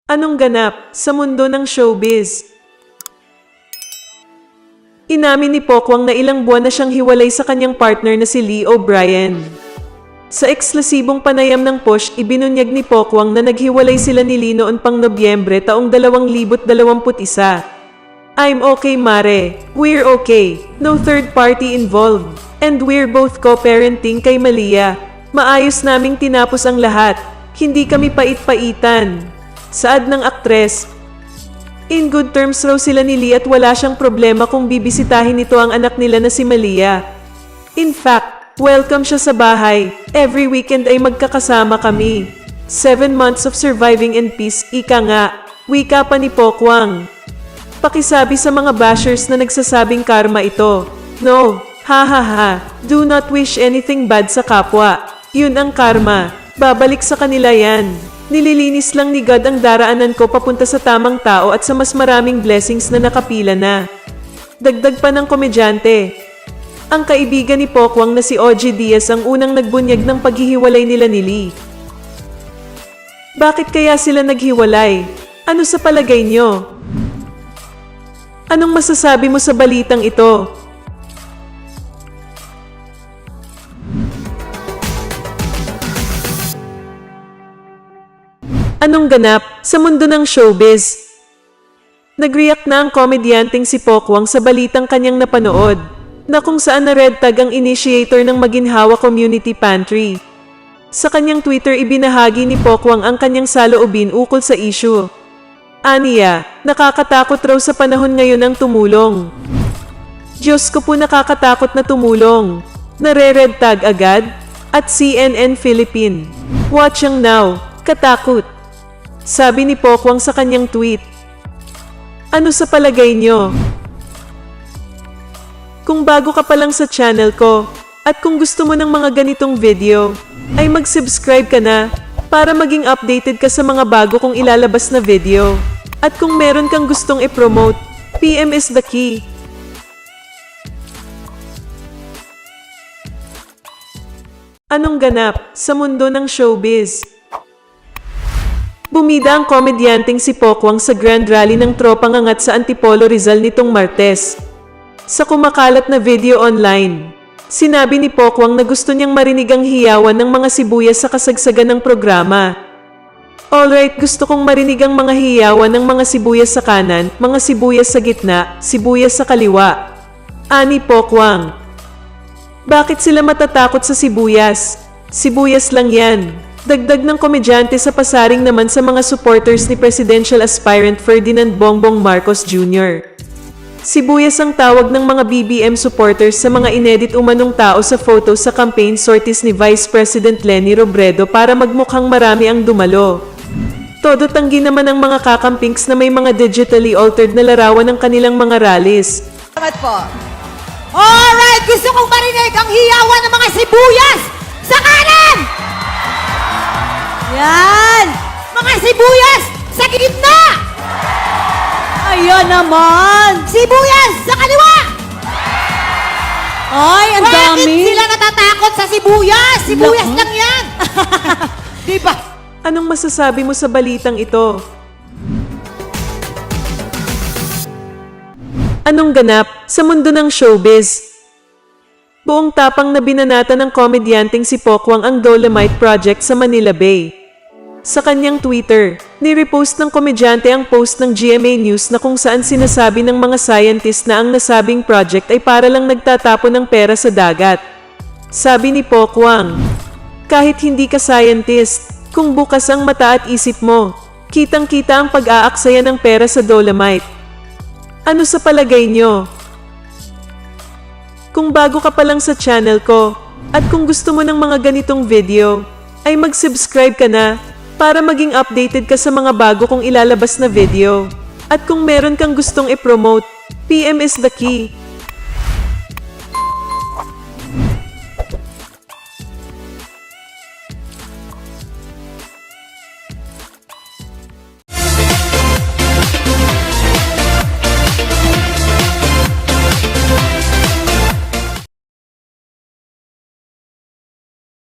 Anong ganap sa mundo ng showbiz? Inamin ni Pokwang na ilang buwan na siyang hiwalay sa kanyang partner na si Lee O'Brien. Sa eksklusibong panayam ng Push, ibinunyag ni Pokwang na naghiwalay sila ni Lee noon pang Nobyembre taong 2021. I'm okay, Mare. We're okay. No third party involved. And we're both co-parenting kay Malia. Maayos naming tinapos ang lahat. Hindi kami pait-paitan. Saad ng aktres. In good terms raw sila ni Lee at wala siyang problema kung bibisitahin nito ang anak nila na si Malia. In fact, welcome siya sa bahay. Every weekend ay magkakasama kami. 7 months of surviving in peace, ika nga. Wika pa ni Pokwang. Pakisabi sa mga bashers na nagsasabing karma ito. No, ha ha ha. Do not wish anything bad sa kapwa. Yun ang karma. Babalik sa kanila yan. Nililinis lang ni God ang daraanan ko papunta sa tamang tao at sa mas maraming blessings na nakapila na. Dagdag pa ng komedyante. Ang kaibigan ni Pokwang na si OG Diaz ang unang nagbunyag ng paghihiwalay nila ni Lee. Bakit kaya sila naghiwalay? Ano sa palagay nyo? Anong masasabi mo sa balitang ito? Anong ganap sa mundo ng showbiz? Nag-react na ang komedyanteng si Pokwang sa balitang kanyang napanood, na kung saan na-red tag ang initiator ng Maginhawa Community Pantry. Sa kanyang Twitter ibinahagi ni Pokwang ang kanyang saloobin ukol sa issue. Aniya, nakakatakot raw sa panahon ngayon ang tumulong. Diyos ko po, nakakatakot na tumulong. Nare-red tag agad? At CNN Philippine. Watching now, katakot. Sabi ni Pokwang sa kanyang tweet. Ano sa palagay nyo? Kung bago ka pa lang sa channel ko, at kung gusto mo ng mga ganitong video, ay mag-subscribe ka na, para maging updated ka sa mga bago kong ilalabas na video. At kung meron kang gustong i-promote, PM is the key. Anong ganap sa mundo ng showbiz? Bumida ang komedyanteng si Pokwang sa Grand Rally ng Tropang Angat sa Antipolo, Rizal nitong Martes. Sa kumakalat na video online, sinabi ni Pokwang na gusto niyang marinig ang hiyawan ng mga sibuyas sa kasagsagan ng programa. Alright, gusto kong marinig ang mga hiyawan ng mga sibuyas sa kanan, mga sibuyas sa gitna, sibuyas sa kaliwa. Ani Pokwang. Bakit sila matatakot sa sibuyas? Sibuyas lang yan. Dagdag ng komedyante sa pasaring naman sa mga supporters ni presidential aspirant Ferdinand Bongbong Marcos Jr. Sibuyas ang tawag ng mga BBM supporters sa mga inedit umanong tao sa photo sa campaign sorties ni Vice President Leni Robredo para magmukhang marami ang dumalo. Todo tanggi naman ang mga kakampings na may mga digitally altered na larawan ng kanilang mga rallies. Salamat po. Alright, gusto kong marinig ang hiyawan ng mga sibuyas sa kanan! Yan! Mga sibuyas sa gitna! Ayan naman! Sibuyas sa kaliwa! Ay, ang dami! Bakit sila natatakot sa sibuyas? Sibuyas lang yan! Diba? Anong masasabi mo sa balitang ito? Anong ganap sa mundo ng showbiz? Buong tapang na binanata ng komedyanteng si Pokwang ang Dolomite Project sa Manila Bay. Sa kanyang Twitter, ni-repost ng komedyante ang post ng GMA News na kung saan sinasabi ng mga scientist na ang nasabing project ay para lang nagtatapon ng pera sa dagat. Sabi ni Pokwang, kahit hindi ka scientist, kung bukas ang mata at isip mo, kitang-kita ang pag-aaksaya ng pera sa Dolomite. Ano sa palagay nyo? Kung bago ka pa lang sa channel ko, at kung gusto mo ng mga ganitong video, ay mag-subscribe ka na, para maging updated ka sa mga bago kong ilalabas na video. At kung meron kang gustong i-promote, PM is the key.